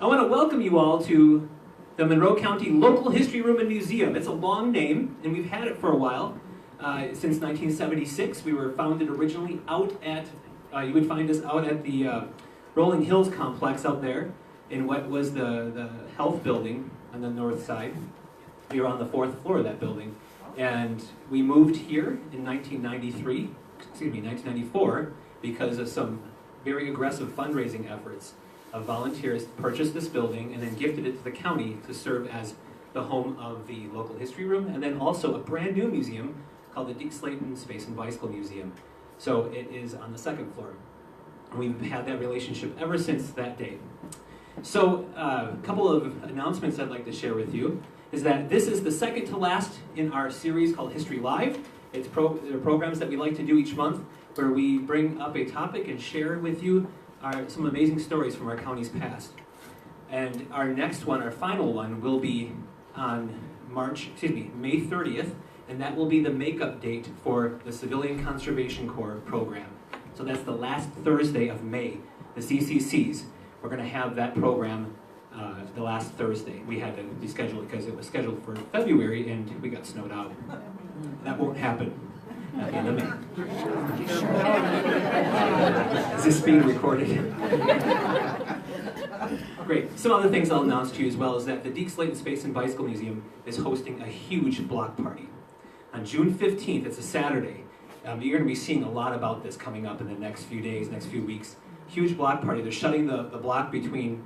I want to welcome you all to the Monroe County Local History Room and Museum. It's a long name, and we've had it for a while. Since 1976, we were founded originally out at, you would find us out at the Rolling Hills complex out there in what was the health building on the north side. We were on the 4th floor of that building. And we moved here in 1994, because of some very aggressive fundraising efforts of volunteers purchased this building and then gifted it to the county to serve as the home of the local history room, and then also a brand new museum called the Deke Slayton Space and Bicycle Museum. So it is on the 2nd floor. And we've had that relationship ever since that day. So a couple of announcements I'd like to share with you is that this is the second to last in our series called History Live. There are programs that we like to do each month where we bring up a topic and share with you some amazing stories from our county's past. And our next one, our final one, will be on May 30th, and that will be the makeup date for the Civilian Conservation Corps program. So that's the last Thursday of May, the CCCs. We're going to have that program the last Thursday. We had to reschedule it because it was scheduled for February and we got snowed out. That won't happen at the end of May. Is this being recorded? Great. Some other things I'll announce to you as well is that the Deke Slayton Space and Bicycle Museum is hosting a huge block party. On June 15th, it's a Saturday. You're going to be seeing a lot about this coming up in the next few days, next few weeks. Huge block party. They're shutting the block between,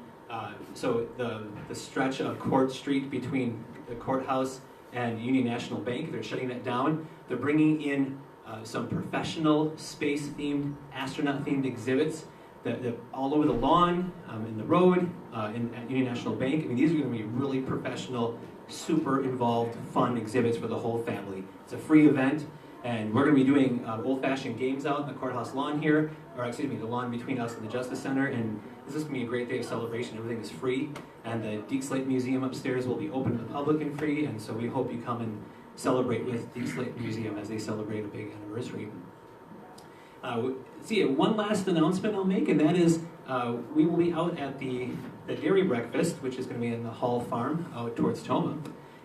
the stretch of Court Street between the courthouse and Union National Bank. They're shutting that down. They're bringing in some professional space-themed, astronaut-themed exhibits that all over the lawn, in the road, at Union National Bank. I mean, these are going to be really professional, super involved, fun exhibits for the whole family. It's a free event, and we're going to be doing old-fashioned games out in the courthouse lawn here, or excuse me, the lawn between us and the Justice Center, and this is going to be a great day of celebration. Everything is free, and the Deke Slayton Museum upstairs will be open to the public and free, and so we hope you come and celebrate with Deke Slayton Museum as they celebrate a big anniversary. One last announcement I'll make, and that is we will be out at the dairy breakfast, which is going to be in the Hall Farm out towards Tomah,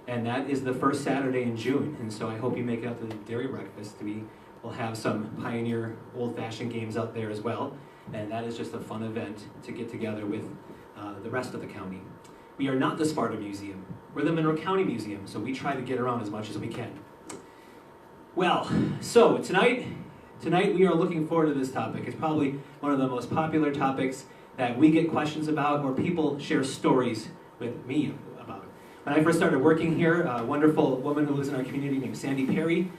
and that is the first Saturday in June, and so I hope you make it out to the dairy breakfast. We'll have some pioneer old-fashioned games out there as well, and that is just a fun event to get together with the rest of the county. We are not the Sparta Museum. We're the Monroe County Museum, so we try to get around as much as we can. Well, so tonight we are looking forward to this topic. It's probably one of the most popular topics that we get questions about or people share stories with me about. When I first started working here, a wonderful woman who lives in our community named Sandy Perry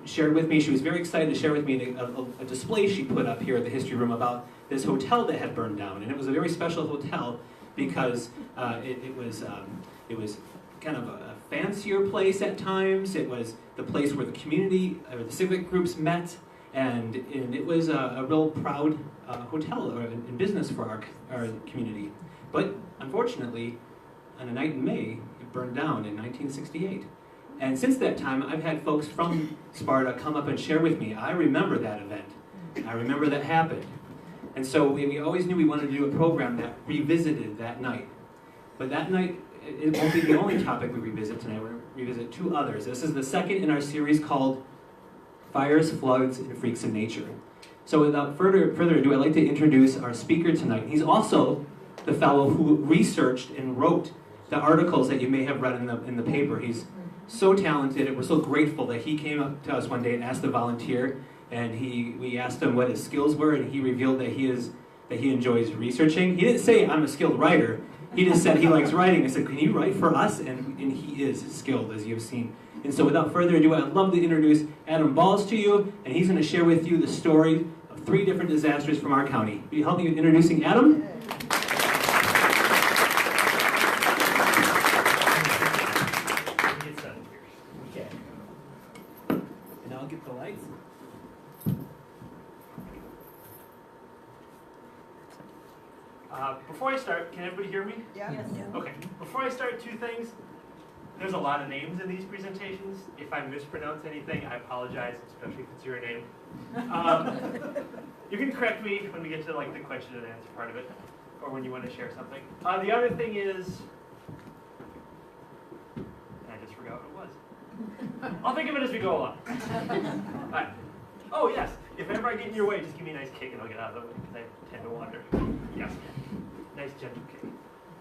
shared with me, she was very excited to share with me a display she put up here at the History Room about this hotel that had burned down. And it was a very special hotel because it was kind of a fancier place at times. It was the place where the community, or the civic groups met, and it was a real proud hotel and business for our community. But unfortunately, on a night in May, it burned down in 1968. And since that time, I've had folks from Sparta come up and share with me, I remember that event. I remember that happened. And so we always knew we wanted to do a program that revisited that night. But that night, it won't be the only topic we revisit tonight. We're going to revisit two others. This is the second in our series called Fires, Floods, and Freaks of Nature. So without further ado, I'd like to introduce our speaker tonight. He's also the fellow who researched and wrote the articles that you may have read in the paper. He's so talented, and we're so grateful that he came up to us one day and asked to volunteer, and we asked him what his skills were, and he revealed that he enjoys researching. He didn't say, I'm a skilled writer. He just said he likes writing. I said, can you write for us? And he is skilled, as you've seen. And so without further ado, I'd love to introduce Adam Balz to you, and he's going to share with you the story of 3 different disasters from our county. Will you help me with introducing Adam? Okay. And I'll get the lights. Before I start, can everybody hear me? Yeah. Yes. Okay. Before I start, 2 things. There's a lot of names in these presentations. If I mispronounce anything, I apologize, especially if it's your name. You can correct me when we get to the question and answer part of it. or when you want to share something. The other thing is, I just forgot what it was. I'll think of it as we go along. All right. Oh yes, if ever I get in your way, just give me a nice kick and I'll get out of the way because I tend to wander. Yes, nice gentle kick.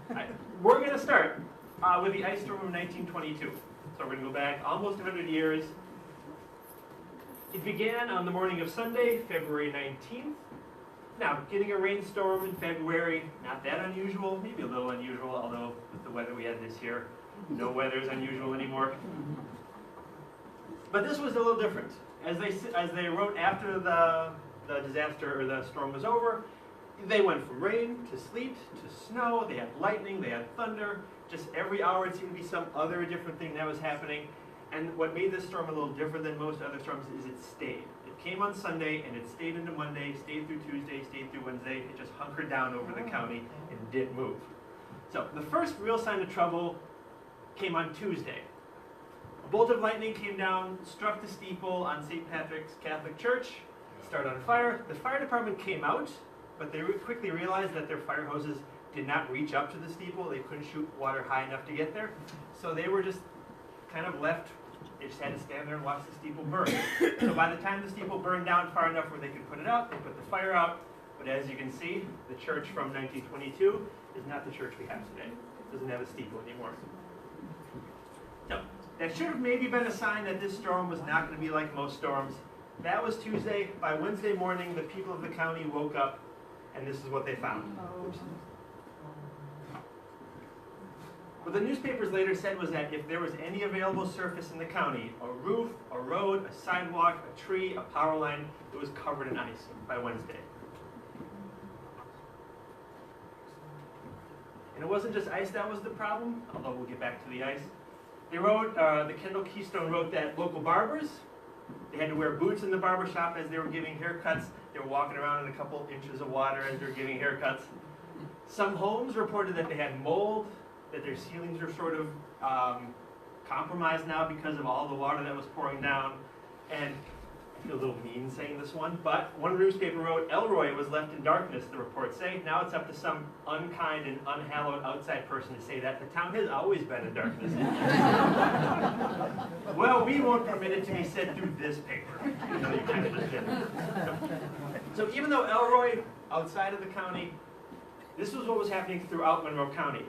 All right. We're going to start with the ice storm of 1922. So we're going to go back almost 100 years. It began on the morning of Sunday, February 19th. Now, getting a rainstorm in February, not that unusual, maybe a little unusual, although with the weather we had this year, no weather is unusual anymore. But this was a little different. As they wrote after the disaster or the storm was over, they went from rain to sleet to snow. They had lightning, they had thunder. Just every hour it seemed to be some other different thing that was happening. And what made this storm a little different than most other storms is it stayed. It came on Sunday and it stayed into Monday, stayed through Tuesday, stayed through Wednesday. It just hunkered down over the county and didn't move. So the first real sign of trouble came on Tuesday. A bolt of lightning came down, struck the steeple on St. Patrick's Catholic Church, started on fire. The fire department came out, but they quickly realized that their fire hoses did not reach up to the steeple. They couldn't shoot water high enough to get there. So they were just kind of left. They just had to stand there and watch the steeple burn. So by the time the steeple burned down far enough where they could put it out, they put the fire out. But as you can see, the church from 1922 is not the church we have today. It doesn't have a steeple anymore. So that should have maybe been a sign that this storm was not going to be like most storms. That was Tuesday. By Wednesday morning, the people of the county woke up, and this is what they found. What the newspapers later said was that if there was any available surface in the county, a roof, a road, a sidewalk, a tree, a power line, it was covered in ice by Wednesday. And it wasn't just ice that was the problem, although we'll get back to the ice. They wrote, the Kendall Keystone wrote that local barbers, they had to wear boots in the barber shop as they were giving haircuts. They were walking around in a couple inches of water as they were giving haircuts. Some homes reported that they had mold, that their ceilings are sort of compromised now because of all the water that was pouring down. And I feel a little mean saying this one, but one newspaper wrote, Elroy was left in darkness, the reports say. Now it's up to some unkind and unhallowed outside person to say that the town has always been in darkness. Well, we won't permit it to be said through this paper. You know, you kind of just did. So even though Elroy, outside of the county, this was what was happening throughout Monroe County.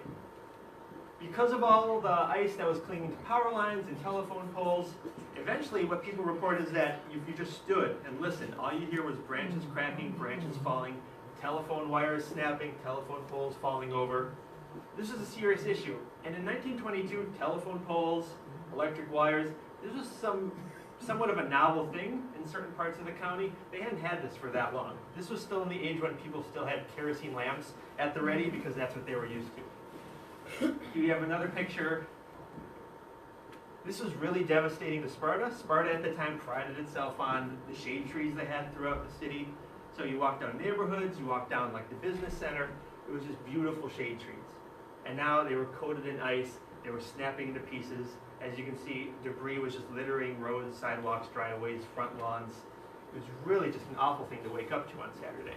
Because of all the ice that was clinging to power lines and telephone poles, eventually what people report is that if you just stood and listened, all you hear was branches cracking, branches falling, telephone wires snapping, telephone poles falling over. This was a serious issue. And in 1922, telephone poles, electric wires, this was somewhat of a novel thing in certain parts of the county. They hadn't had this for that long. This was still in the age when people still had kerosene lamps at the ready because that's what they were used to. Here you have another picture. This was really devastating to Sparta. Sparta at the time prided itself on the shade trees they had throughout the city. So you walk down neighborhoods, you walk down like the business center, it was just beautiful shade trees. And now they were coated in ice, they were snapping into pieces. As you can see, debris was just littering roads, sidewalks, driveways, front lawns. It was really just an awful thing to wake up to on Saturday.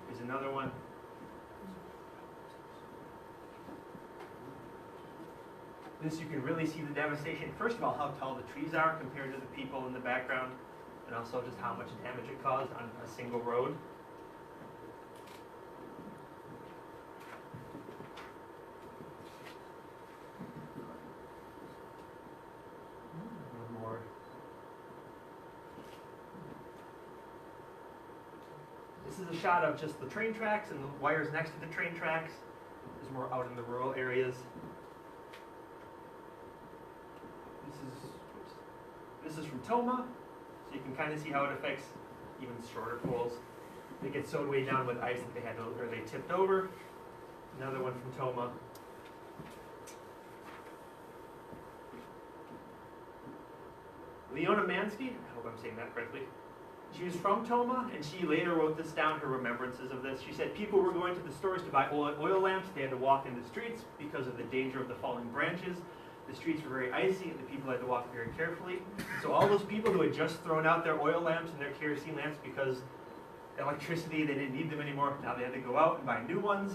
Here's another one. This you can really see the devastation. First of all, how tall the trees are compared to the people in the background, and also just how much damage it caused on a single road. One more. This is a shot of just the train tracks and the wires next to the train tracks. This is more out in the rural areas. This is from Tomah, so you can kind of see how it affects even shorter poles. They get so weighed down with ice that they tipped over. Another one from Tomah. Leona Mansky, I hope I'm saying that correctly. She was from Tomah, and she later wrote this down, her remembrances of this. She said people were going to the stores to buy oil lamps. They had to walk in the streets because of the danger of the falling branches. The streets were very icy, and the people had to walk very carefully. So all those people who had just thrown out their oil lamps and their kerosene lamps because electricity, they didn't need them anymore. Now they had to go out and buy new ones.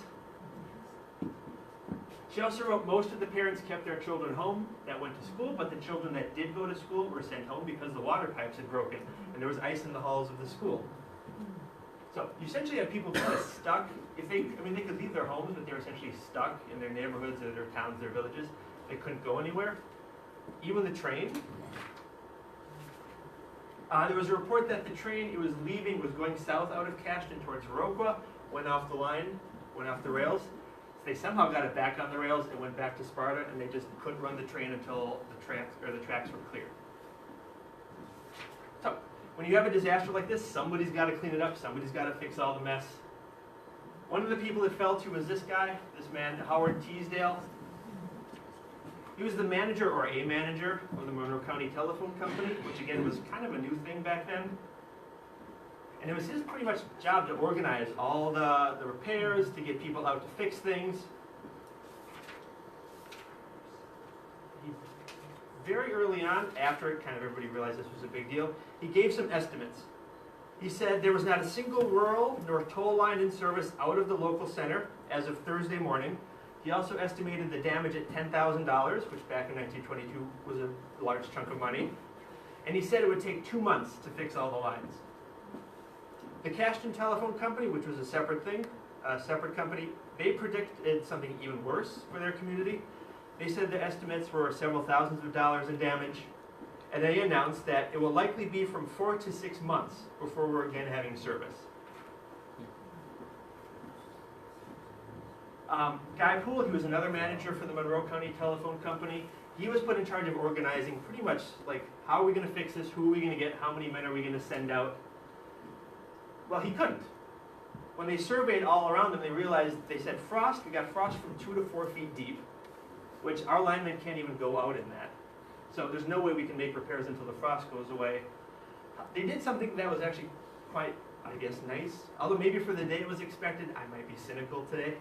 She also wrote most of the parents kept their children home that went to school, but the children that did go to school were sent home because the water pipes had broken and there was ice in the halls of the school. So you essentially have people kind of stuck. They could leave their homes, but they were essentially stuck in their neighborhoods or their towns, their villages. They couldn't go anywhere. Even the train. There was a report that the train it was leaving was going south out of Cashton towards Viroqua, went off the line, went off the rails. They somehow got it back on the rails and went back to Sparta, and they just couldn't run the train until the tracks were clear. So, when you have a disaster like this, somebody's got to clean it up, somebody's got to fix all the mess. One of the people it fell to was this guy, this man, Howard Teasdale. He was the manager or a manager of the Monroe County Telephone Company, which again was kind of a new thing back then. And it was his pretty much job to organize all the repairs, to get people out to fix things. Very early on, after kind of everybody realized this was a big deal, he gave some estimates. He said there was not a single rural nor toll line in service out of the local center as of Thursday morning. He also estimated the damage at $10,000, which back in 1922 was a large chunk of money. And he said it would take 2 months to fix all the lines. The Cashton Telephone Company, which was a separate thing, a separate company, they predicted something even worse for their community. They said their estimates were several thousands of dollars in damage, and they announced that it will likely be from 4 to 6 months before we're again having service. Guy Poole, he was another manager for the Monroe County Telephone Company. He was put in charge of organizing pretty much like, how are we going to fix this, who are we going to get, how many men are we going to send out? Well, he couldn't. When they surveyed all around them, they realized, they said frost, we got frost from 2 to 4 feet deep, which our linemen can't even go out in that. So there's no way we can make repairs until the frost goes away. They did something that was actually quite, I guess, nice. Although maybe for the day it was expected, I might be cynical today.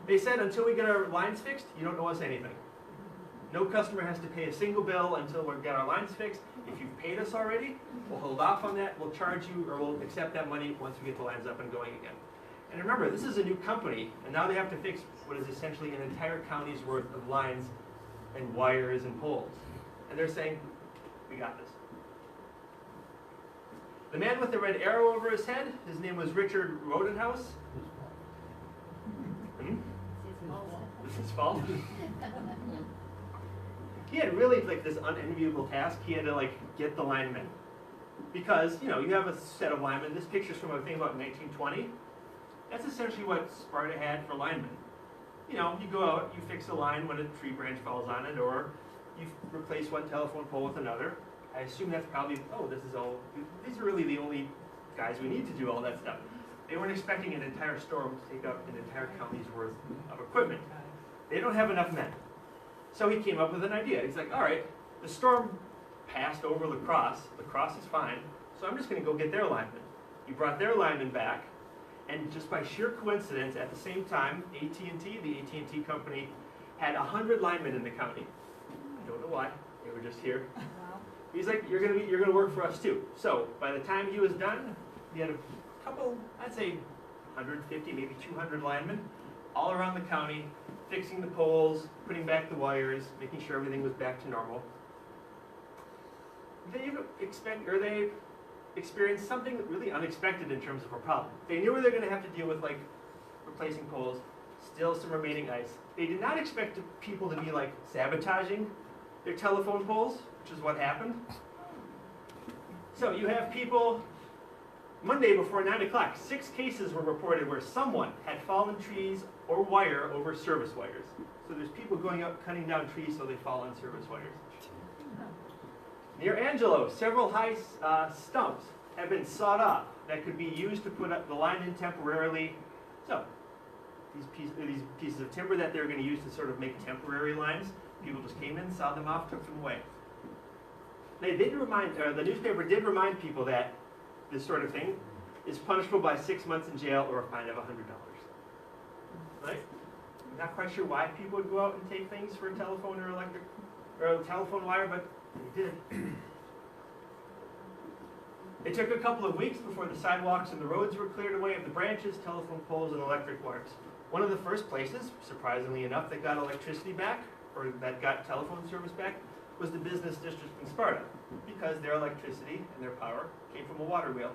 They said, until we get our lines fixed, you don't owe us anything. No customer has to pay a single bill until we get our lines fixed. If you've paid us already, we'll hold off on that. We'll charge you, or we'll accept that money once we get the lines up and going again. And remember, this is a new company, and now they have to fix what is essentially an entire county's worth of lines and wires and poles. And they're saying, we got this. The man with the red arrow over his head, his name was Richard Rodenhouse. This is his fault. He had really like this unenviable task. He had to like get the linemen. Because, you know, you have a set of linemen. This picture's from, I think, about 1920. That's essentially what Sparta had for linemen. You know, you go out, you fix a line when a tree branch falls on it, or you replace one telephone pole with another. I assume that's probably, these are really the only guys we need to do all that stuff. They weren't expecting an entire storm to take up an entire county's worth of equipment. They don't have enough men. So he came up with an idea. He's like, all right, the storm passed over La Crosse. La Crosse is fine, so I'm just going to go get their linemen. He brought their linemen back, and just by sheer coincidence, at the same time, AT&T, the AT&T company, had 100 linemen in the county. I don't know why. They were just here. He's like, you're gonna work for us too. So by the time he was done, he had a couple, I'd say 150, maybe 200 linemen all around the county, fixing the poles, putting back the wires, making sure everything was back to normal. They experienced something really unexpected in terms of a problem. They knew they were going to have to deal with like replacing poles, still some remaining ice. They did not expect people to be like sabotaging their telephone poles, which is what happened. So you have people, Monday before 9 o'clock, 6 cases were reported where someone had fallen trees or wire over service wires. So there's people going out cutting down trees so they fall on service wires. Near Angelo, several high stumps have been sawed off that could be used to put up the line in temporarily. So these pieces of timber that they were going to use to sort of make temporary lines, people just came in, sawed them off, took them away. They did remind, the newspaper did remind people that this sort of thing is punishable by 6 months in jail or a fine of $100. Right? I'm not quite sure why people would go out and take things for a telephone or electric or a telephone wire, but they did. It took a couple of weeks before the sidewalks and the roads were cleared away of the branches, telephone poles, and electric wires. One of the first places, surprisingly enough, that got electricity back, or that got telephone service back, was the business district in Sparta, because their electricity and their power came from a water wheel,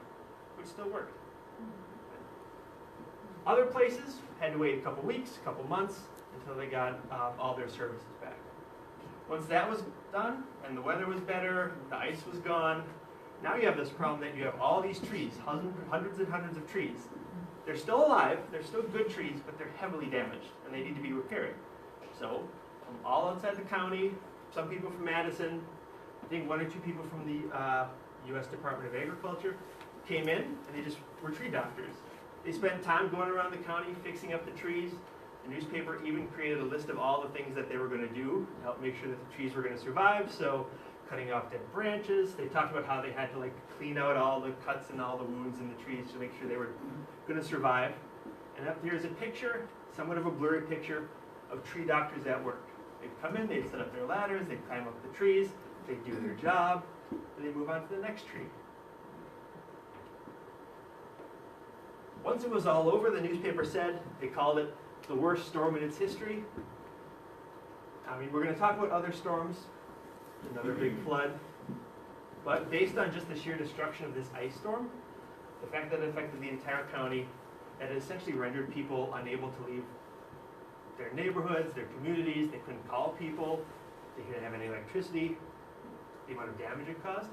which still worked. Other places had to wait a couple weeks, a couple months, until they got all their services back. Once that was done, and the weather was better, the ice was gone, now you have this problem that you have all these trees, hundreds and hundreds of trees. They're still alive, they're still good trees, but they're heavily damaged, and they need to be repaired. So, from all outside the county, some people from Madison, I think 1 or 2 people from the U.S. Department of Agriculture came in, and they just were tree doctors. They spent time going around the county, fixing up the trees. The newspaper even created a list of all the things that they were going to do to help make sure that the trees were going to survive. So, cutting off dead branches. They talked about how they had to clean out all the cuts and all the wounds in the trees to make sure they were going to survive. And up here's a picture, somewhat of a blurry picture, of tree doctors at work. They'd come in, they'd set up their ladders, they'd climb up the trees, they'd do their job, and they'd move on to the next tree. Once it was all over, the newspaper said, they called it the worst storm in its history. I mean, we're going to talk about other storms, another big flood, but based on just the sheer destruction of this ice storm, the fact that it affected the entire county, that it essentially rendered people unable to leave their neighborhoods, their communities, they couldn't call people, they didn't have any electricity, the amount of damage it caused.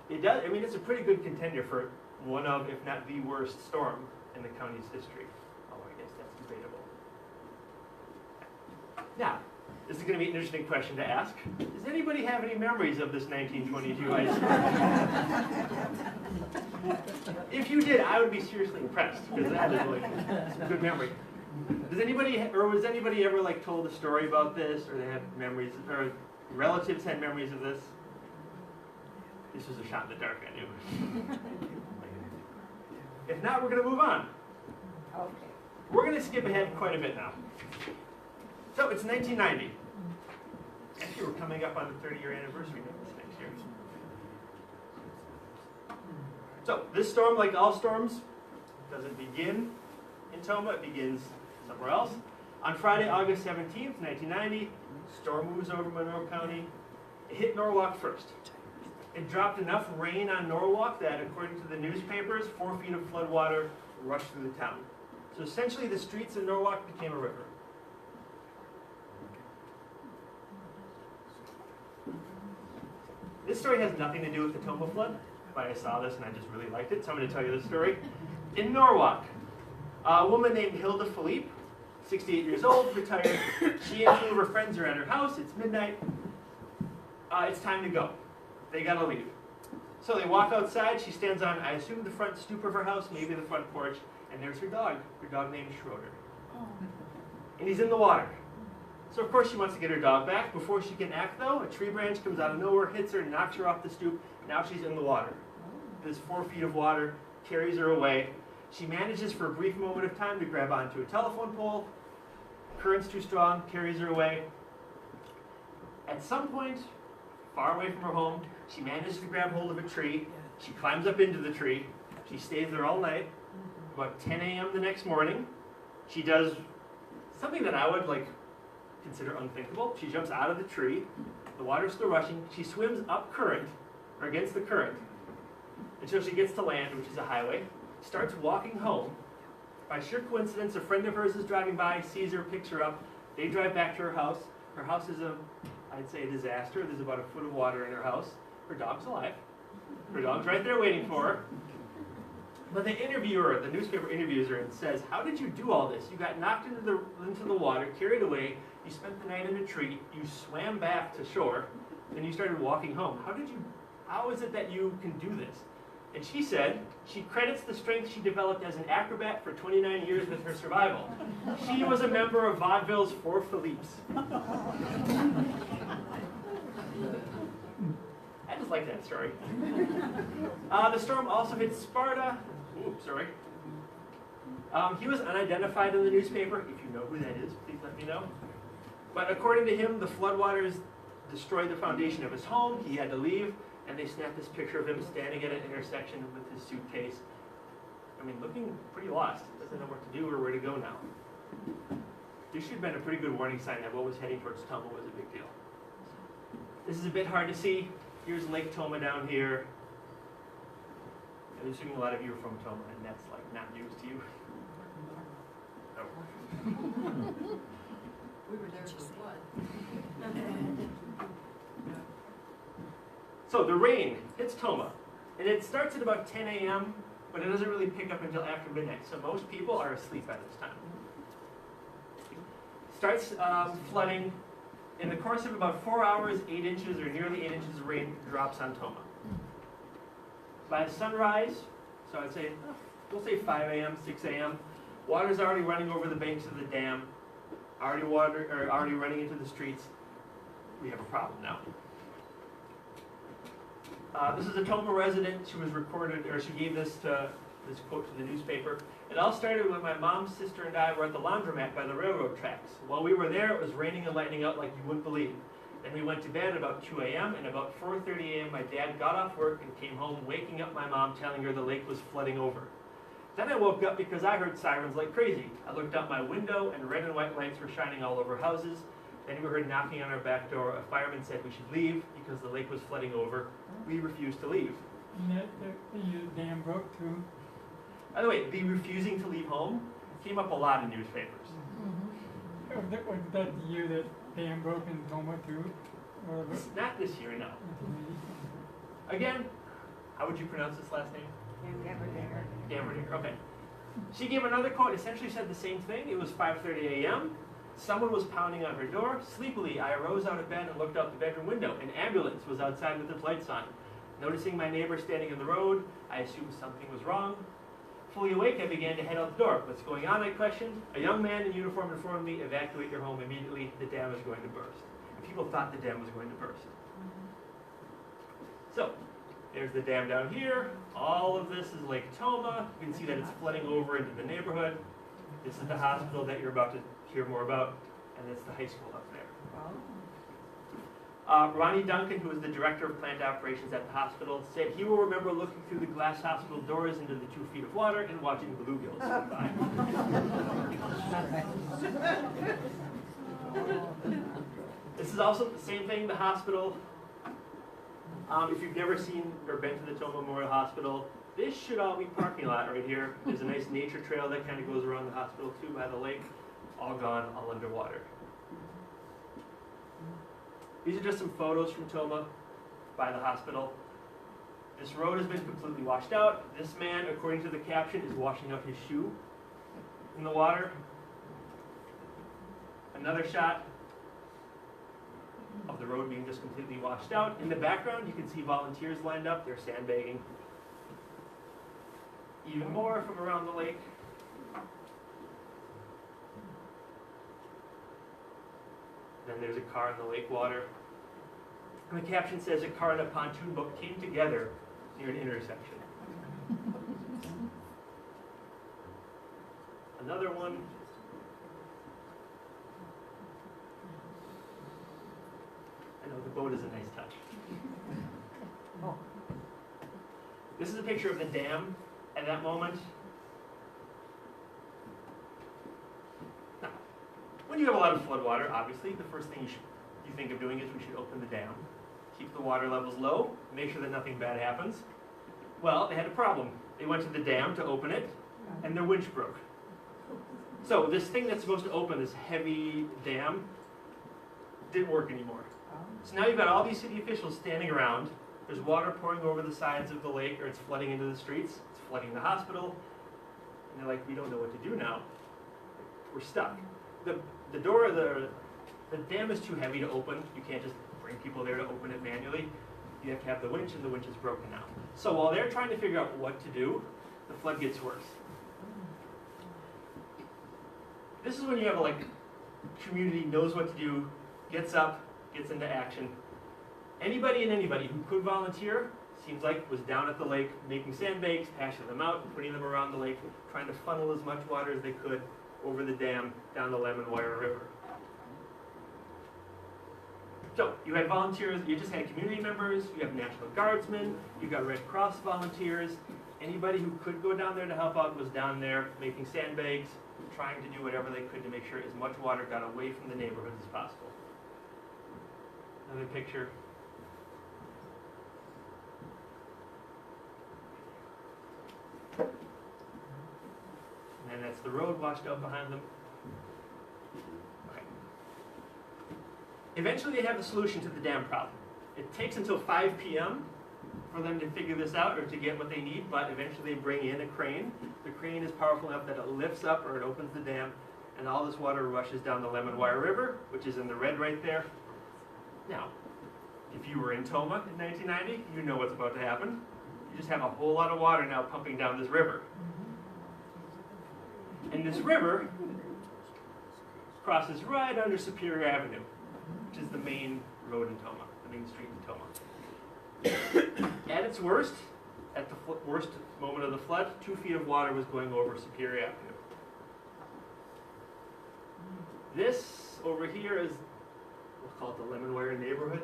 It does, I mean, it's a pretty good contender for one of, if not the worst storm in the county's history. Although I guess that's debatable. Now, this is going to be an interesting question to ask. Does anybody have any memories of this 1922 ice storm? If you did, I would be seriously impressed, because that is some good memory. Does anybody, or was anybody ever told a story about this, or they had memories, or relatives had memories of this? This was a shot in the dark, I knew. If not, we're going to move on. Okay. We're going to skip ahead quite a bit now. So it's 1990. Actually, we're coming up on the 30-year anniversary of this next year. So this storm, like all storms, doesn't begin in Tomah, it begins somewhere else. On Friday, August 17th, 1990, storm moves over Monroe County. It hit Norwalk first. It dropped enough rain on Norwalk that, according to the newspapers, 4 feet of flood water rushed through the town. So essentially, the streets in Norwalk became a river. This story has nothing to do with the Tomah Flood, but I saw this and I just really liked it, so I'm going to tell you this story. In Norwalk, a woman named Hilda Philippe, 68 years old, retired. She and 2 of her friends are at her house. It's midnight. It's time to go. They got to leave. So they walk outside. She stands on, I assume, the front stoop of her house, maybe the front porch, and there's her dog named Schroeder. And he's in the water. So of course she wants to get her dog back. Before she can act though, a tree branch comes out of nowhere, hits her, knocks her off the stoop. Now she's in the water. This 4 feet of water carries her away. She manages for a brief moment of time to grab onto a telephone pole. Current's too strong, carries her away. At some point, far away from her home, she manages to grab hold of a tree. She climbs up into the tree. She stays there all night. About 10 a.m. the next morning, she does something that I would consider unthinkable. She jumps out of the tree. The water's still rushing. She swims up current, or against the current, until she gets to land, which is a highway. Starts walking home. By sheer coincidence, a friend of hers is driving by, sees her, picks her up. They drive back to her house. Her house is I'd say a disaster. There's about a foot of water in her house. Her dog's alive. Her dog's right there waiting for her. But the interviewer, the newspaper interviews her and says, "How did you do all this? You got knocked into the water, carried away, you spent the night in a tree, you swam back to shore, then you started walking home. How is it that you can do this?" And she said she credits the strength she developed as an acrobat for 29 years with her survival. She was a member of vaudeville's Four Philippes. I just like that story. The storm also hit Sparta. Oops, sorry. He was unidentified in the newspaper. If you know who that is, please let me know. But according to him, the floodwaters destroyed the foundation of his home. He had to leave. And they snapped this picture of him standing at an intersection with his suitcase. I mean, looking pretty lost. Doesn't know what to do or where to go now. This should have been a pretty good warning sign that what was heading towards Tomah was a big deal. This is a bit hard to see. Here's Lake Tomah down here. I'm assuming a lot of you are from Tomah, and that's like not news to you. Oh. We were there for flood. So the rain hits Tomah, and it starts at about 10 a.m., but it doesn't really pick up until after midnight, so most people are asleep by this time. Starts flooding. In the course of about 4 hours, 8 inches or nearly 8 inches of rain drops on Tomah. By sunrise, so I'd say, we'll say 5 a.m., 6 a.m., water's already running over the banks of the dam, already running into the streets. We have a problem now. This is a Tomah resident. She was recorded, or she gave this quote to the newspaper. It all started when my mom, sister, and I were at the laundromat by the railroad tracks. While we were there, it was raining and lightning out like you wouldn't believe. Then we went to bed at about 2 a.m., and about 4:30 a.m. my dad got off work and came home, waking up my mom, telling her the lake was flooding over. Then I woke up because I heard sirens like crazy. I looked out my window, and red and white lights were shining all over houses. Then we heard knocking on our back door. A fireman said we should leave because the lake was flooding over. We refused to leave. And the dam broke too. By the way, the refusing to leave home came up a lot in newspapers. Was that the year that dam broke in Tomah too? Or It's not this year, no. Again, how would you pronounce this last name? Gamberdinger, okay. She gave another quote, essentially said the same thing. It was 5:30 a.m. Someone was pounding on her door. Sleepily, I arose out of bed and looked out the bedroom window. An ambulance was outside with its lights on. Noticing my neighbor standing in the road, I assumed something was wrong. Fully awake, I began to head out the door. What's going on, I questioned. A young man in uniform informed me, evacuate your home immediately. The dam is going to burst. And people thought the dam was going to burst. So, there's the dam down here. All of this is Lake Tomah. You can see that it's flooding over into the neighborhood. This is the hospital that you're about to hear more about, and it's the high school up there. Ronnie Duncan, who is the director of plant operations at the hospital, said he will remember looking through the glass hospital doors into the 2 feet of water and watching bluegills swim by. This is also the same thing, the hospital. If you've never seen or been to the Tomah Memorial Hospital, this should all be parking lot right here. There's a nice nature trail that kind of goes around the hospital too by the lake. All gone, all underwater. These are just some photos from Tomah by the hospital. This road has been completely washed out. This man, according to the caption, is washing out his shoe in the water. Another shot of the road being just completely washed out. In the background, you can see volunteers lined up. They're sandbagging. Even more from around the lake. Then there's a car in the lake water. And the caption says a car and a pontoon boat came together near an intersection. Another one. I know, the boat is a nice touch. This is a picture of the dam at that moment. Now, when you have a lot of flood water, obviously, the first thing you think of doing is we should open the dam, keep the water levels low, make sure that nothing bad happens. Well, they had a problem. They went to the dam to open it, and their winch broke. So this thing that's supposed to open this heavy dam didn't work anymore. So now you've got all these city officials standing around. There's water pouring over the sides of the lake, or it's flooding into the streets. It's flooding the hospital. And they're like, we don't know what to do now. We're stuck. The door of the dam is too heavy to open. You can't just bring people there to open it manually. You have to have the winch, and the winch is broken now. So while they're trying to figure out what to do, the flood gets worse. This is when you have a community knows what to do, gets up, gets into action. Anybody and anybody who could volunteer, seems like, was down at the lake making sandbags, passing them out, putting them around the lake, trying to funnel as much water as they could over the dam down the Lemon Wire River. So you had volunteers, you just had community members, you have National Guardsmen, you got Red Cross volunteers. Anybody who could go down there to help out was down there making sandbags, trying to do whatever they could to make sure as much water got away from the neighborhoods as possible. Another picture. And that's the road washed out behind them. Okay. Eventually they have a solution to the dam problem. It takes until 5 p.m. for them to figure this out or to get what they need, but eventually they bring in a crane. The crane is powerful enough that it lifts up or it opens the dam, and all this water rushes down the Lemon Wire River, which is in the red right there. Now, if you were in Tomah in 1990, you know what's about to happen. You just have a whole lot of water now pumping down this river. And this river crosses right under Superior Avenue, which is the main road in Tomah, the main street in Tomah. At its worst, at the worst moment of the flood, 2 feet of water was going over Superior Avenue. This over here is, we'll call it the Lemon Wire neighborhood.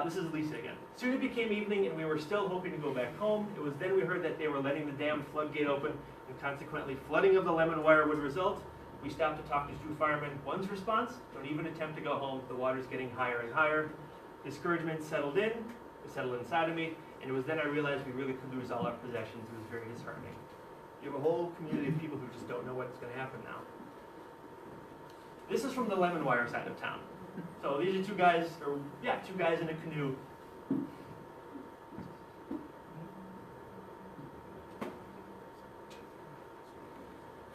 This is Lisa again. Soon it became evening and we were still hoping to go back home. It was then we heard that they were letting the dam floodgate open and consequently flooding of the Lemon Wire would result. We stopped to talk to 2 firemen. One's response, don't even attempt to go home. The water's getting higher and higher. Discouragement settled in. It settled inside of me. And it was then I realized we really could lose all our possessions. It was very disheartening. You have a whole community of people who just don't know what's going to happen now. This is from the Lemon Wire side of town. So these are 2 guys, or yeah, 2 guys in a canoe.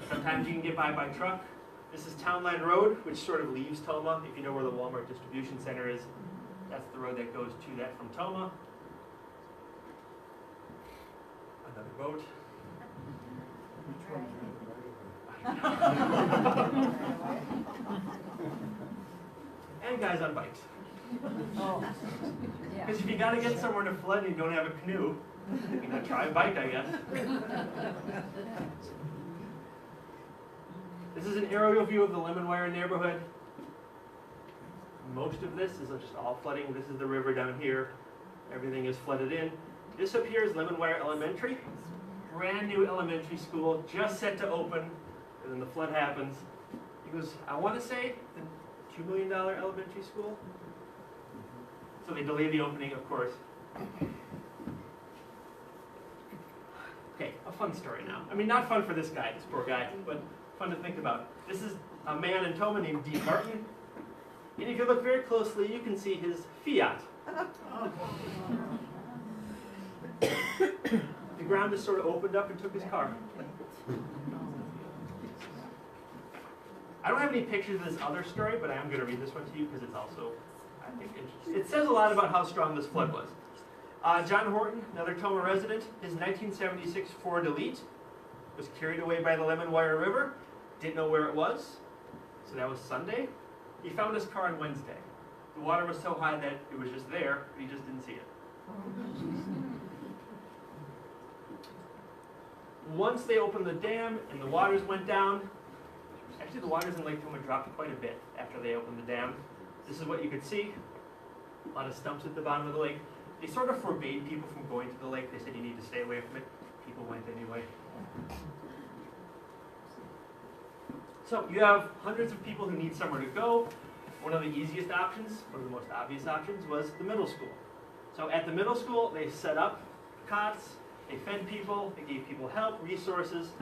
Sometimes you can get by truck. This is Town Line Road, which sort of leaves Tomah. If you know where the Walmart distribution center is, that's the road that goes to that from Tomah. Another boat. And guys on bikes. Because if you got to get somewhere in a flood and you don't have a canoe, you know, try a bike, I guess. This is an aerial view of the Lemon Wire neighborhood. Most of this is just all flooding. This is the river down here. Everything is flooded in. This up here is Lemon Wire Elementary. Brand new elementary school, just set to open, and then the flood happens. It was, I want to say, a $2 million elementary school. So they delayed the opening, of course. Okay, a fun story now. I mean, not fun for this guy, this poor guy, but fun to think about. This is a man in Tomah named Dean Martin. And if you look very closely, you can see his Fiat. The ground just sort of opened up and took his car. I don't have any pictures of this other story, but I am going to read this one to you because it's also, I think, interesting. It says a lot about how strong this flood was. John Horton, another Tomah resident, his 1976 Ford Elite was carried away by the Lemon Wire River. Didn't know where it was, so that was Sunday. He found his car on Wednesday. The water was so high that it was just there, but he just didn't see it. Once they opened the dam and the waters went down, actually the waters in Lake Tomah dropped quite a bit after they opened the dam. This is what you could see. A lot of stumps at the bottom of the lake. They sort of forbade people from going to the lake. They said you need to stay away from it. People went anyway. So you have hundreds of people who need somewhere to go. One of the easiest options, one of the most obvious options, was the middle school. So at the middle school, they set up cots, they fed people, they gave people help, resources.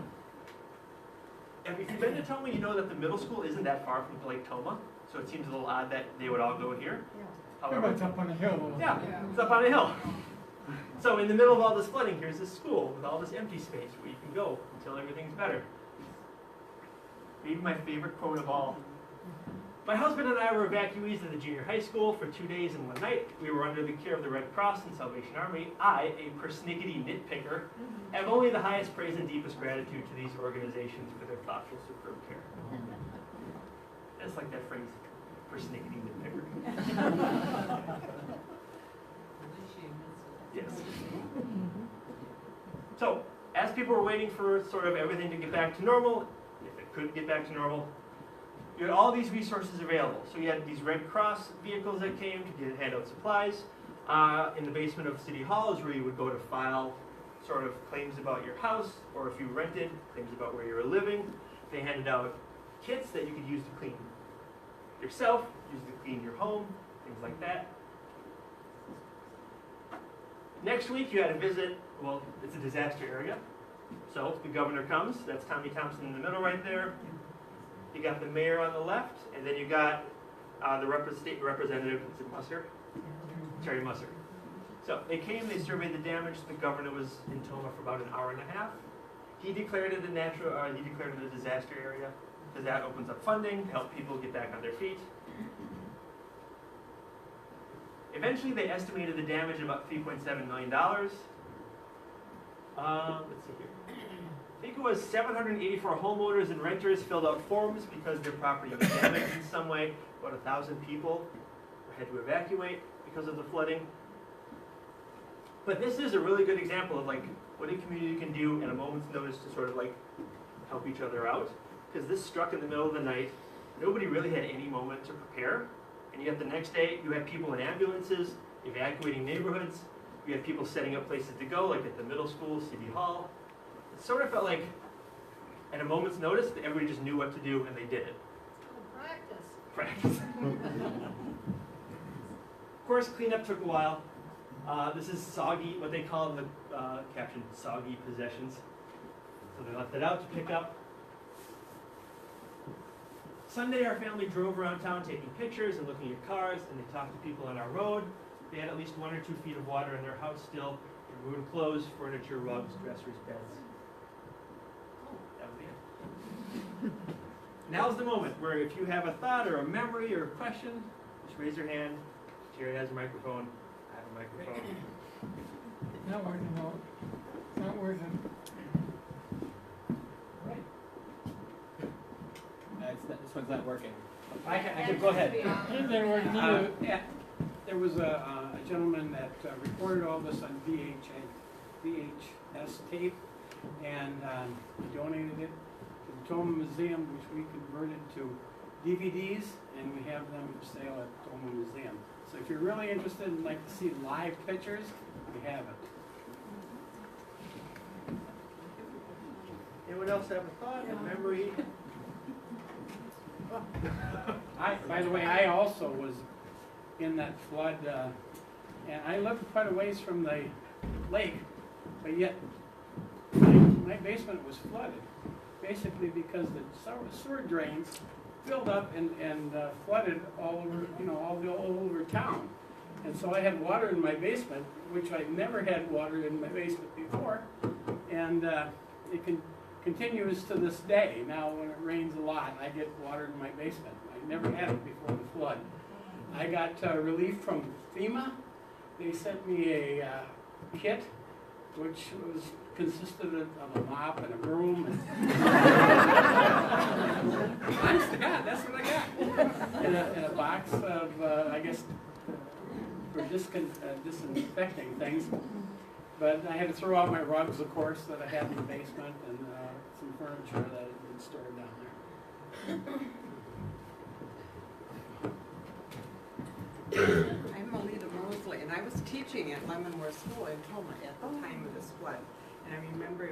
And if you've been to Tomah, you know that the middle school isn't that far from Lake Tomah, so it seems a little odd that they would all go here. However, It's up on a hill. yeah, it's up on a hill. So in the middle of all this flooding, here's this school with all this empty space where you can go until everything's better. Maybe my favorite quote of all. My husband and I were evacuees of the junior high school for 2 days and 1 night. We were under the care of the Red Cross and Salvation Army. I, a persnickety nitpicker, have only the highest praise and deepest gratitude to these organizations for their thoughtful, superb care. Just like that phrase, persnickety nitpicker. Yes. So, as people were waiting for sort of everything to get back to normal, if it could get back to normal, you had all these resources available. So you had these Red Cross vehicles that came to hand out supplies. In the basement of City Hall is where you would go to file sort of claims about your house, or if you rented, claims about where you were living. They handed out kits that you could use to clean yourself, use to clean your home, things like that. Next week you had a visit, well, it's a disaster area. So the governor comes, that's Tommy Thompson in the middle right there. You got the mayor on the left, and then you got the state representative, is it Musser? Terry Musser. So they came, they surveyed the damage. The governor was in Tomah for about an hour and a half. He declared it a disaster area, because that opens up funding to help people get back on their feet. Eventually they estimated the damage at about $3.7 million. Let's see here. I think it was 784 homeowners and renters filled out forms because their property was damaged in some way. About 1,000 people had to evacuate because of the flooding. But this is a really good example of like what a community can do at a moment's notice to sort of like help each other out. Because this struck in the middle of the night. Nobody really had any moment to prepare. And yet the next day you had people in ambulances evacuating neighborhoods. You had people setting up places to go, like at the middle school, City Hall. It sort of felt like at a moment's notice that everybody just knew what to do and they did it. Practice. Of course, cleanup took a while. This is soggy, what they call in the caption, soggy possessions. So they left it out to pick up. Sunday, our family drove around town taking pictures and looking at cars, and they talked to people on our road. They had at least 1 or 2 feet of water in their house still, in ruined clothes, furniture, rugs, dressers, beds. That was it. Now's the moment where if you have a thought or a memory or a question, just raise your hand. Jerry has a microphone. I have a microphone. Not working out. Not working. Right. This one's not working. I can go ahead. It didn't work either. Yeah, there was a gentleman that recorded all this on VHS tape, and he donated it to the Tomah Museum, which we converted to DVDs, and we have them for sale at Tomah Museum. So if you're really interested and like to see live pictures, we have it. Anyone else have a thought, a memory? By the way, I also was in that flood, and I lived quite a ways from the lake, but yet my basement was flooded, basically because the sewer drains filled up and flooded all over town. And so I had water in my basement, which I never had water in my basement before, and it continues to this day. Now when it rains a lot, I get water in my basement. I never had it before the flood. I got relief from FEMA. They sent me a kit, which consisted of a mop and a broom. Honest to God, that's what I got. In a box of, I guess, for disinfecting things. But I had to throw out my rugs, of course, that I had in the basement, and some furniture that had been stored down there. I'm Alita Mosley, and I was teaching at Lemonmore School in Tomah at the time of this flood. And I remember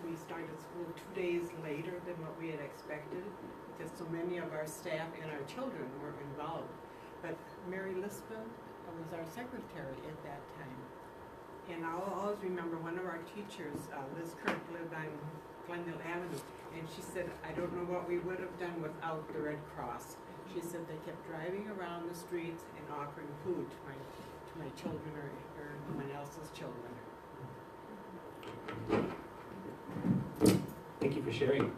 we started school 2 days later than what we had expected, because so many of our staff and our children were involved. But Mary Lispin was our secretary at that time. And I'll always remember one of our teachers, Liz Kirk, lived on Glendale Avenue, and she said, I don't know what we would have done without the Red Cross. She said they kept driving around the streets and offering food to my children or anyone else's children. Thank you for sharing.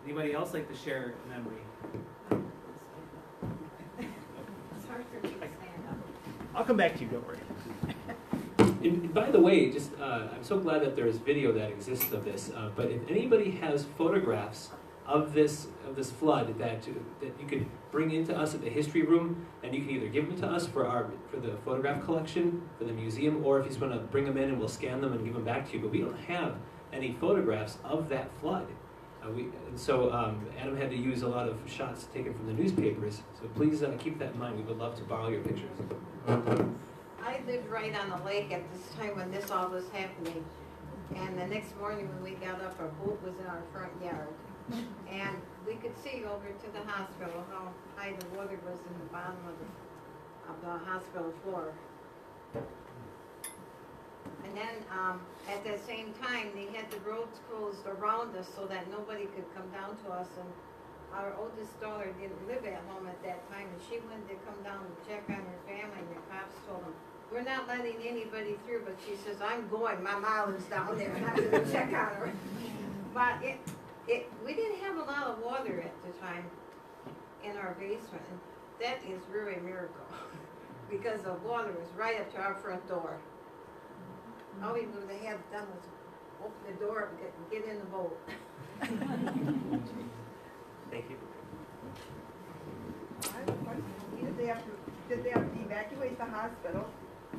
Anybody else like to share a memory? It's hard for me to stand up. I'll come back to you, don't worry. And by the way, just I'm so glad that there is video that exists of this. But if anybody has photographs of this flood that you could bring into us at the history room, and you can either give them to us for the photograph collection for the museum, or if you just want to bring them in and we'll scan them and give them back to you. But we don't have any photographs of that flood. Adam had to use a lot of shots taken from the newspapers, so please keep that in mind. We would love to borrow your pictures. I lived right on the lake at this time when this all was happening. And the next morning when we got up, our boat was in our front yard. And we could see over to the hospital how high the water was in the bottom of the hospital floor. And then at that same time, they had the roads closed around us so that nobody could come down to us. And our oldest daughter didn't live at home at that time, and she wanted to come down and check on her family, and the cops told them, "We're not letting anybody through," but she says, "I'm going, my mom is down there, and I'm going to check on her." But we didn't have a lot of water at the time in our basement, and that is really a miracle, because the water was right up to our front door. All we would have done was open the door and get in the boat. Thank you. I have a question. Did they have to evacuate the hospital? Or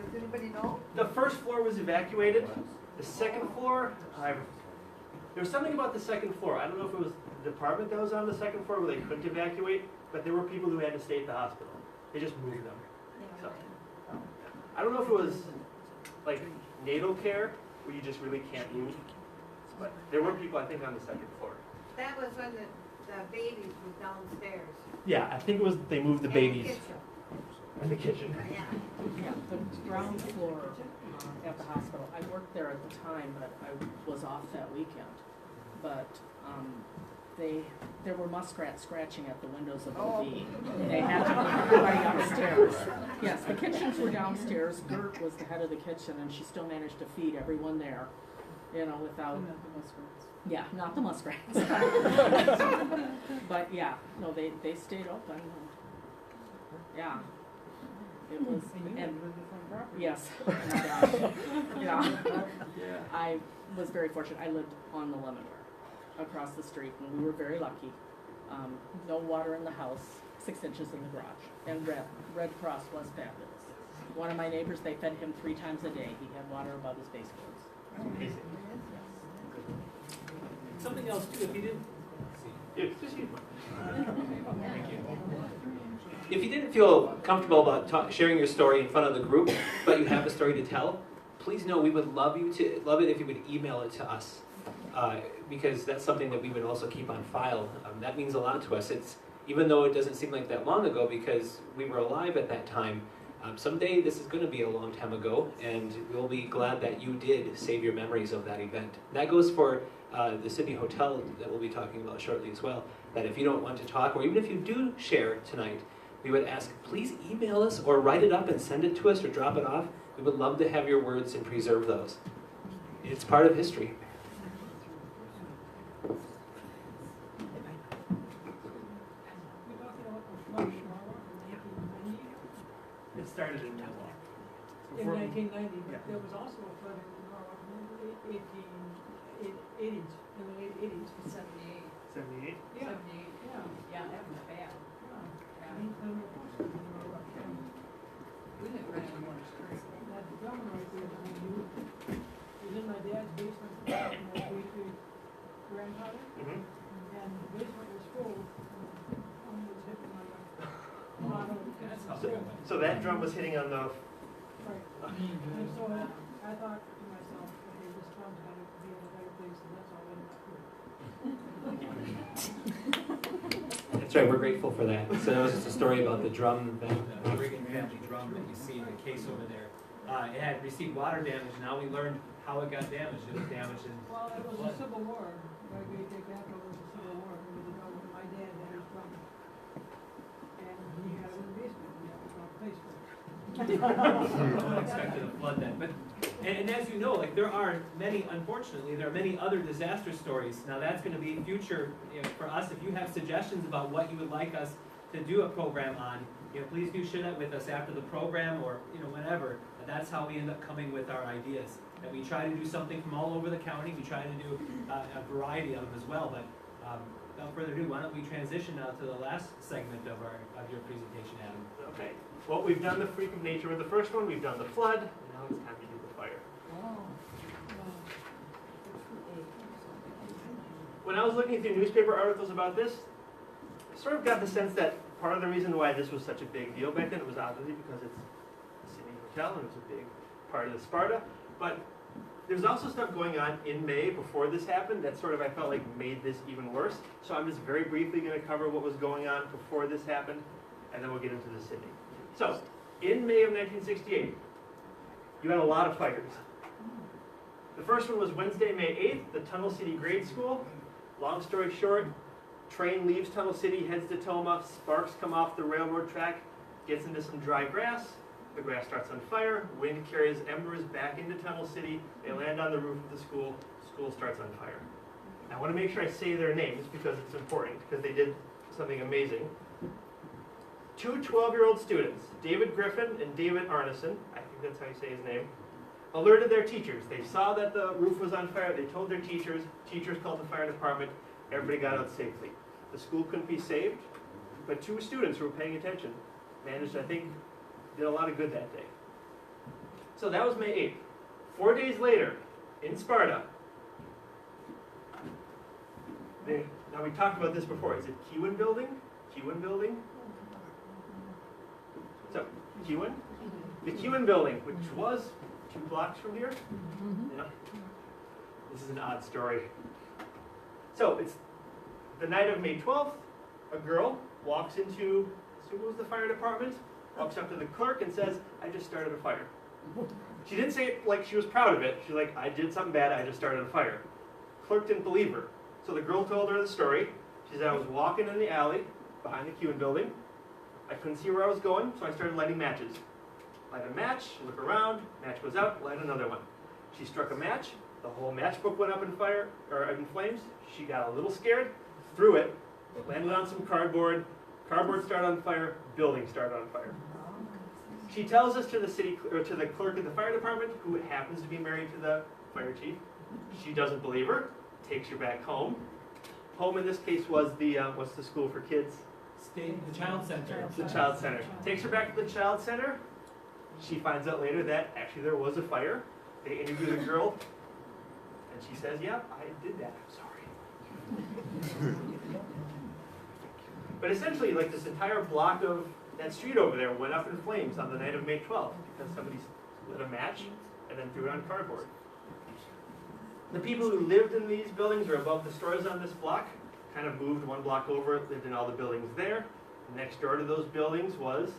does anybody know? The first floor was evacuated. The second floor, there was something about the second floor. I don't know if it was the department that was on the second floor where they couldn't evacuate, but there were people who had to stay at the hospital. They just moved them. So, I don't know if it was like natal care where you just really can't move, but there were people I think on the second floor. That was when the babies were downstairs. Yeah, I think it was they moved the And babies kitchen. in the kitchen. Yeah. Yeah, the ground floor at the hospital, I worked there at the time, but I was off that weekend. But there were muskrats scratching at the windows of OB. They had to move everybody upstairs. Yes, the kitchens were downstairs. Gert was the head of the kitchen, and she still managed to feed everyone there, you know, without... Not the muskrats. Yeah, not the muskrats. But yeah, no, they stayed open. Yeah. It was, and, yes, oh my gosh. Yeah. I was very fortunate. I lived on the Lemonwear across the street, and we were very lucky. No water in the house, 6 inches in the garage, and Red Cross was fabulous. One of my neighbors, they fed him 3 times a day. He had water above his baseboards. Amazing. Something else too, if you didn't... If you didn't feel comfortable about sharing your story in front of the group, but you have a story to tell, please know we would love it if you would email it to us, because that's something that we would also keep on file. That means a lot to us. Even though it doesn't seem like that long ago, because we were alive at that time. Someday this is going to be a long time ago, and we'll be glad that you did save your memories of that event. That goes for the Sidney Hotel that we'll be talking about shortly as well, that if you don't want to talk, or even if you do share tonight, we would ask, please email us or write it up and send it to us or drop it off. We would love to have your words and preserve those. It's part of history. It started in Tomah. In 1990, Yeah. there was also a flood in Norwalk in the 1880s, in the late 80s. 78. 78? Yeah. 78. Yeah, that was bad. We didn't rent in one street. That gentleman right there, was in my dad's basement, and my great-grandfather, Mm-hmm. and the basement was full, and one was hitting on the bottom. So that drum was hitting on the... Right. And so I thought to myself, okay, this drum's got to be in a better place, and that's all I ended up here. That's right, we're grateful for that. So that was just a story about the drum, the Brigham family drum that you see in the case over there. It had received water damage. Now we learned how it got damaged. It was damaged in... Well, it was a Civil War. My great-grandfather was a Civil War. It was a drum when my dad had his drum. And he had it in the basement. We had a place for it. Unexpected a flood then. But, and as you know, like there are many, unfortunately, there are many other disaster stories. Now that's going to be future for us. If you have suggestions about what you would like us to do a program on, please do share that with us after the program or whenever. And that's how we end up coming with our ideas. And we try to do something from all over the county. We try to do a variety of them as well. But without further ado, why don't we transition now to the last segment of your presentation, Adam? Okay. Well, we've done the freak of nature with the first one. We've done the flood. And now it's time to do the fire. What when I was looking through newspaper articles about this, I sort of got the sense that part of the reason why this was such a big deal back then, it was obviously because it's the Sidney Hotel and it was a big part of the Sparta, but there's also stuff going on in May before this happened that sort of I felt like made this even worse. So I'm just very briefly going to cover what was going on before this happened, and then we'll get into the Sidney. So, in May of 1968, you had a lot of fires. The first one was Wednesday, May 8th, the Tunnel City Grade School. Long story short, train leaves Tunnel City, heads to Tomah, sparks come off the railroad track, gets into some dry grass. The grass starts on fire, wind carries embers back into Tunnel City, they land on the roof of the school starts on fire. I want to make sure I say their names because it's important, because they did something amazing. Two 12-year-old students, David Griffin and David Arneson, I think that's how you say his name, alerted their teachers. They saw that the roof was on fire, they told their teachers called the fire department, everybody got out safely. The school couldn't be saved, but two students who were paying attention managed, I think, did a lot of good that day. So that was May 8th. 4 days later, in Sparta, now we talked about this before, is it Kewen Building? Kewen Building? So, Kewen? The Kewen Building, which was 2 blocks from here. Yeah. This is an odd story. So, it's the night of May 12th, a girl walks into, I assume it was the fire department, walks up to the clerk and says, I just started a fire. She didn't say it like she was proud of it. She's like, I did something bad, I just started a fire. Clerk didn't believe her. So the girl told her the story. She said, I was walking in the alley behind the Kewen Building. I couldn't see where I was going, so I started lighting matches. Light a match, look around, match goes out, light another one. She struck a match, the whole matchbook went up in fire, or in flames. She got a little scared, threw it, landed on some cardboard. Cardboard started on fire, building started on fire. She tells us to the city, or to the clerk of the fire department, who happens to be married to the fire chief. She doesn't believe her, takes her back home. Home in this case was the, what's the school for kids? The Child Center. The Child Center. Takes her back to the Child Center. She finds out later that actually there was a fire. They interview the girl, and she says, yeah, I did that, I'm sorry. But essentially, like this entire block of that street over there went up in flames on the night of May 12th because somebody lit a match and then threw it on cardboard. The people who lived in these buildings or above the stores on this block kind of moved 1 block over, lived in all the buildings there. Next door to those buildings was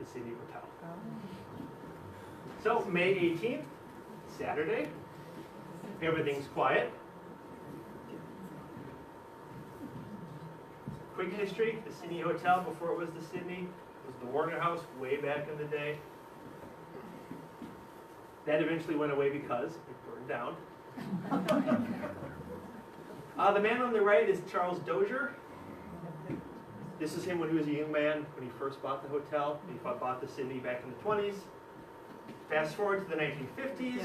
the Sidney Hotel. So May 18th, Saturday, everything's quiet. Quick history, the Sidney Hotel before it was the Sidney was the Warner House way back in the day. That eventually went away because it burned down. The man on the right is Charles Dozier. This is him when he was a young man, when he first bought the hotel. He bought the Sidney back in the 20s. Fast forward to the 1950s.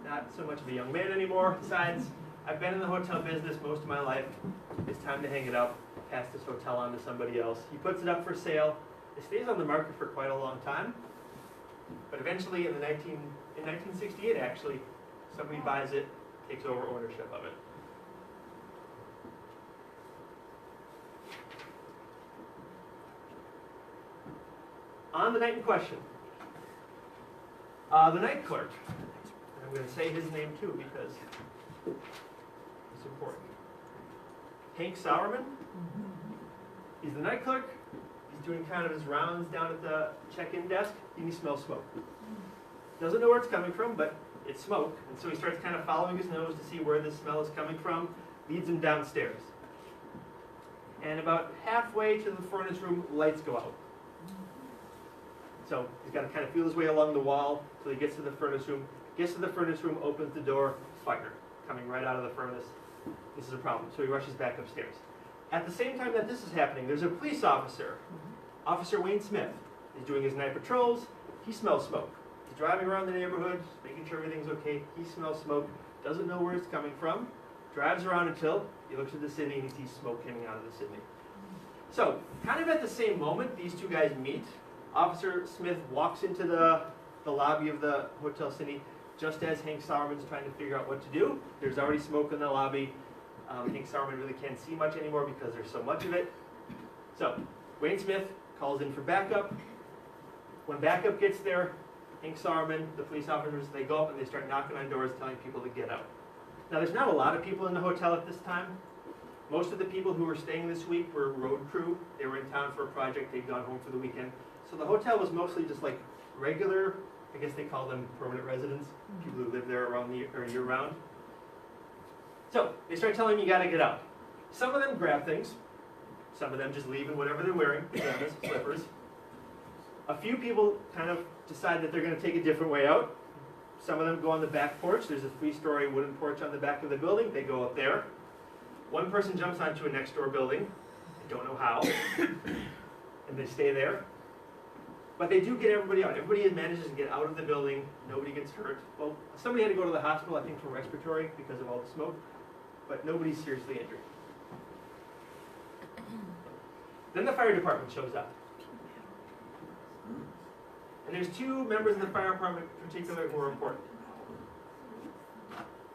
Not so much of a young man anymore. Besides, I've been in the hotel business most of my life. It's time to hang it up, pass this hotel on to somebody else. He puts it up for sale. It stays on the market for quite a long time. But eventually, in 1968 actually, somebody buys it, takes over ownership of it. On the night in question, the night clerk, and I'm going to say his name too because it's important. Hank Sauerman, he's the night clerk. He's doing kind of his rounds down at the check-in desk, and he smells smoke. Doesn't know where it's coming from, but it's smoke, and so he starts kind of following his nose to see where this smell is coming from, leads him downstairs. And about halfway to the furnace room, lights go out. So he's got to kind of feel his way along the wall till he gets to the furnace room. Gets to the furnace room, opens the door, fire coming right out of the furnace. This is a problem, so he rushes back upstairs. At the same time that this is happening, there's a police officer, Officer Wayne Smith. He's doing his night patrols. He smells smoke. He's driving around the neighborhood, making sure everything's okay. He smells smoke, doesn't know where it's coming from, drives around until he looks at the Sidney and he sees smoke coming out of the Sidney. So, kind of at the same moment, these two guys meet. Officer Smith walks into the lobby of the Hotel Sidney, just as Hank Sauerman's trying to figure out what to do. There's already smoke in the lobby. Hank Sauerman really can't see much anymore because there's so much of it. So Wayne Smith calls in for backup. When backup gets there, Hank Sauerman, the police officers, they go up and they start knocking on doors telling people to get out. Now there's not a lot of people in the hotel at this time. Most of the people who were staying this week were road crew. They were in town for a project, they'd gone home for the weekend. So the hotel was mostly just like regular, I guess they call them permanent residents, people who live there around year round. So they start telling them you gotta get out. Some of them grab things, some of them just leave in whatever they're wearing, pajamas, slippers. A few people kind of decide that they're gonna take a different way out. Some of them go on the back porch. There's a 3-story wooden porch on the back of the building. They go up there. One person jumps onto a next door building. I don't know how. And they stay there. But they do get everybody out. Everybody manages to get out of the building. Nobody gets hurt. Well, somebody had to go to the hospital, I think, for respiratory because of all the smoke. But nobody's seriously injured. Then the fire department shows up. And there's 2 members of the fire department in particular who are important.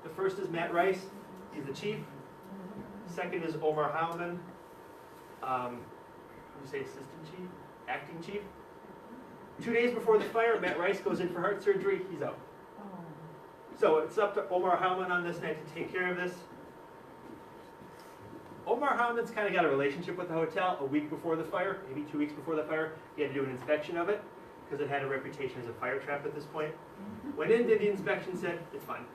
The first is Matt Rice. He's the chief. Second is Omar Howman. Would you say assistant chief? Acting chief? 2 days before the fire, Matt Rice goes in for heart surgery. He's out. So it's up to Omar Howman on this night to take care of this. Omar Howman's kind of got a relationship with the hotel. A week before the fire, maybe 2 weeks before the fire, he had to do an inspection of it because it had a reputation as a fire trap at this point. Went in, did the inspection, said, it's fine.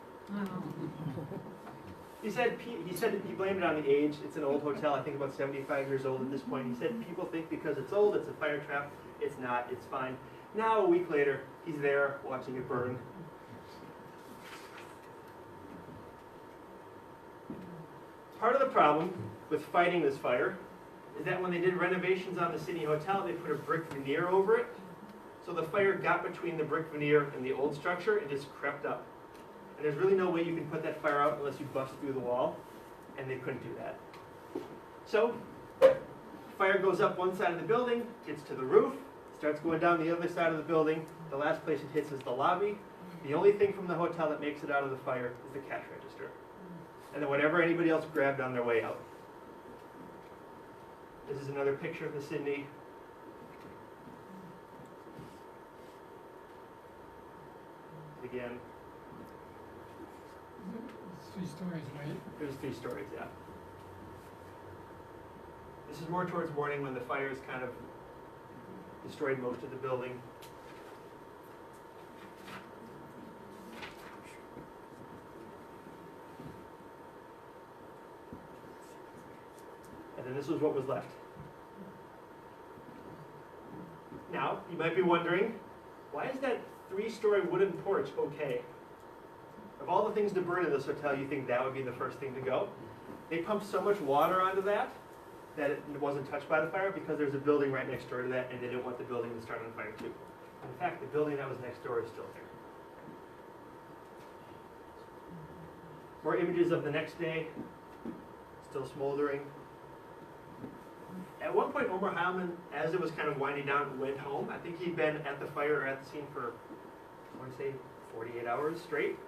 He said he blamed it on the age. It's an old hotel, I think about 75 years old at this point. He said people think because it's old, it's a fire trap. It's not, it's fine. Now, a week later, he's there watching it burn. Part of the problem with fighting this fire is that when they did renovations on the Sidney Hotel, they put a brick veneer over it. So the fire got between the brick veneer and the old structure and just crept up. And there's really no way you can put that fire out unless you bust through the wall, and they couldn't do that. So, fire goes up one side of the building, gets to the roof, starts going down the other side of the building. The last place it hits is the lobby. The only thing from the hotel that makes it out of the fire is the cash register. And then whatever anybody else grabbed on their way out. This is another picture of the Sidney. Again. It's 3 stories, right? There's 3 stories, yeah. This is more towards morning when the fire has kind of destroyed most of the building. And then this was what was left. Now, you might be wondering, why is that 3-story wooden porch okay? Of all the things to burn in this hotel, you think that would be the first thing to go? They pumped so much water onto that it wasn't touched by the fire because there's a building right next door to that and they didn't want the building to start on fire too. In fact, the building that was next door is still there. More images of the next day, still smoldering. At one point, Omar Howman, as it was kind of winding down, went home. I think he'd been at the fire or at the scene for, I want to say, 48 hours straight.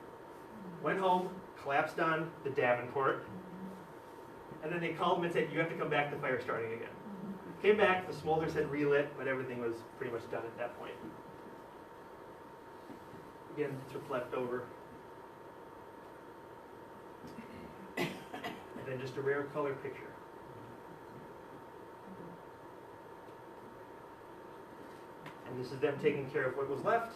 Went home, collapsed on the Davenport, and then they called him and said, you have to come back, the fire's starting again. Came back, the smolders had relit, but everything was pretty much done at that point. Again, it's what's left over. And then just a rare color picture. And this is them taking care of what was left.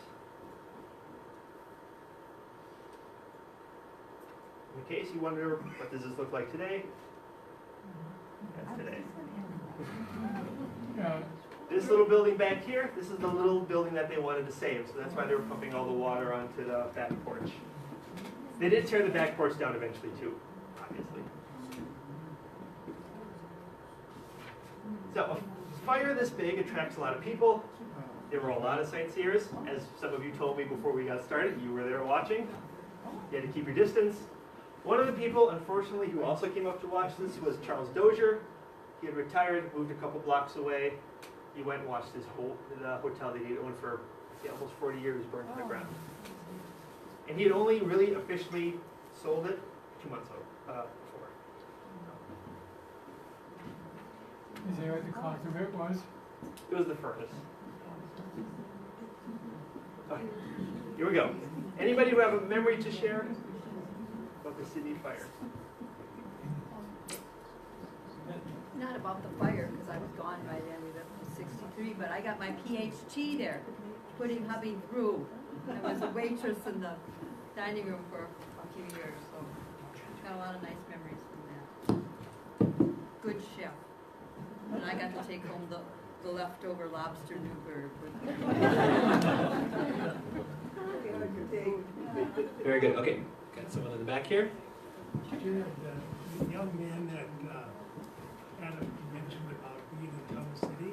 In case you wonder, what does this look like today? That's today. This little building back here, this is the little building that they wanted to save, so that's why they were pumping all the water onto the back porch. They did tear the back porch down eventually too, obviously. So a fire this big attracts a lot of people. There were a lot of sightseers. As some of you told me before we got started, you were there watching. You had to keep your distance. One of the people, unfortunately, who also came up to watch this was Charles Dozier. He had retired, moved a couple blocks away. He went and watched the hotel that he had owned for almost 40 years burned to the ground. And And he had only really officially sold it 2 months before. Is that what the cost of it was? It was the furnace. Okay, here we go. Anybody who have a memory to share about the Sidney fire? Not about the fire, because I was gone by then, we left in '63, but I got my PhD there, putting hubby through. I was a waitress in the dining room for a few years, so got a lot of nice memories from that. Good chef. And I got to take home the leftover lobster Newburgh with me. Very good. Okay, got someone in the back here. Jared, the young man that Adam mentioned about being in Tomah City,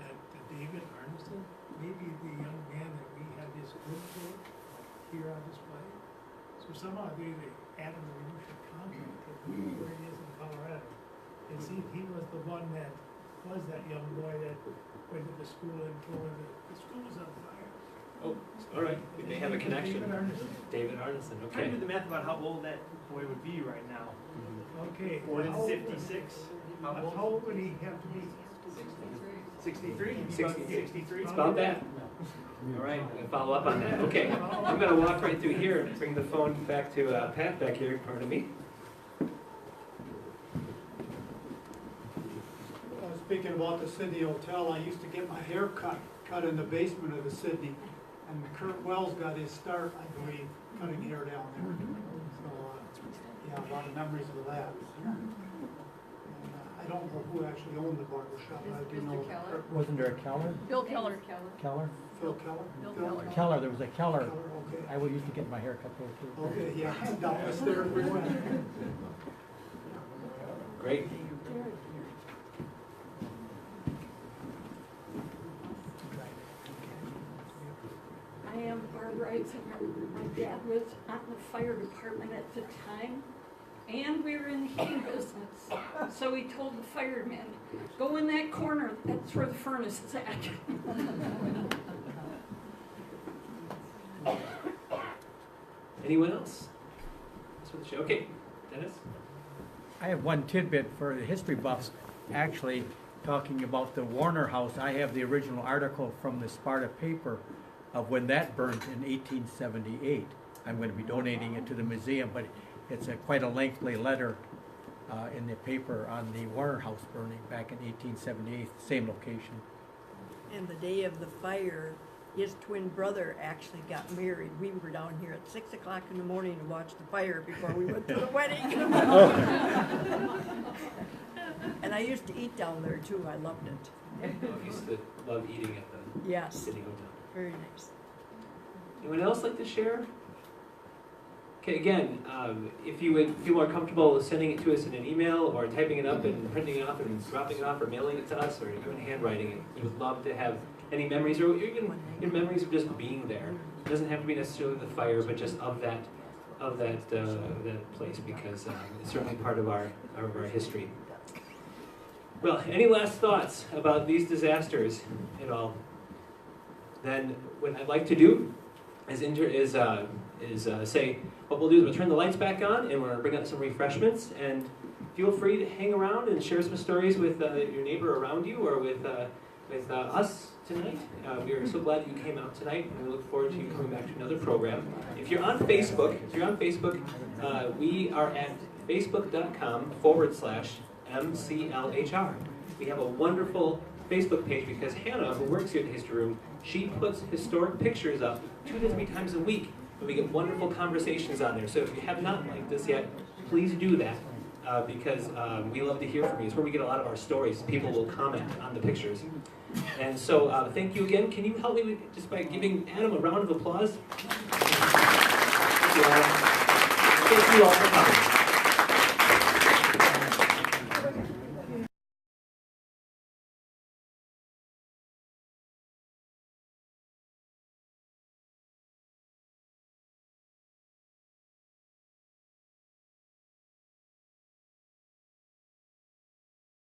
that David Arneson, maybe the young man that we had his book for here on display. So somehow they added a renewal contract to where he is in Colorado. And see, he was the one that was that young boy that went to the school and told him that the school was on fire. Oh, all right. We may have a connection. David Arneson. David Arneson. Trying Okay. to do the math about how old that boy would be right now. Okay. Born in how old- 56. How How old? old would he have to be? 63? 63. It's about that. All right, I'm going to follow up on that. Okay, I'm going to walk right through here and bring the phone back to Pat back here, pardon me. Speaking about the Sidney Hotel, I used to get my hair cut in the basement of the Sidney. And Kurt Wells got his start, I believe, cutting hair down there. So, yeah, a lot of memories of that. And, I don't know who actually owned the barber shop, but I do know. Mr. Keller. Kurt- Wasn't there a Keller? Bill Keller. Keller? Phil Keller? Bill Phil Keller. Keller, there was a Keller. Okay. I would used to get my hair cut there too. Okay, yeah, doubtless there everywhere. Great. I am Barbara Eisinger. My dad was on the fire department at the time, and we were in the heating business. So he told the firemen, go in that corner, that's where the furnace is at. Anyone else? That's what the show. Okay, Dennis? I have one tidbit for the history buffs, actually, talking about the Warner House. I have the original article from the Sparta paper of when that burned in 1878. I'm going to be donating it to the museum, but it's quite a lengthy letter in the paper on the Warner House burning back in 1878, same location. And the day of the fire, his twin brother actually got married. We were down here at 6 o'clock in the morning to watch the fire before we went to the wedding. And I used to eat down there too. I loved it. I used to love eating at the Yes, Sidney Hotel. very nice. Anyone else like to share? Okay, again, if you would feel more comfortable sending it to us in an email or typing it up and printing it off and dropping it off or mailing it to us or even handwriting it, we would love to have any memories or even your memories of just being there. It doesn't have to be necessarily the fire, but just of that place because it's certainly part of our history. Well, any last thoughts about these disasters at all? Then what I'd like to do is say what we'll do is we'll turn the lights back on and we're gonna bring out some refreshments and feel free to hang around and share some stories with your neighbor around you or with us tonight. We are so glad you came out tonight and we look forward to you coming back to another program. If you're on Facebook, we are at facebook.com/MCLHR. We have a wonderful Facebook page because Hannah, who works here at the History Room, she puts historic pictures up 2 to 3 times a week, and we get wonderful conversations on there. So if you have not liked us yet, please do that because we love to hear from you. It's where we get a lot of our stories. People will comment on the pictures. And so thank you again. Can you help me just by giving Adam a round of applause? Thank you all for coming.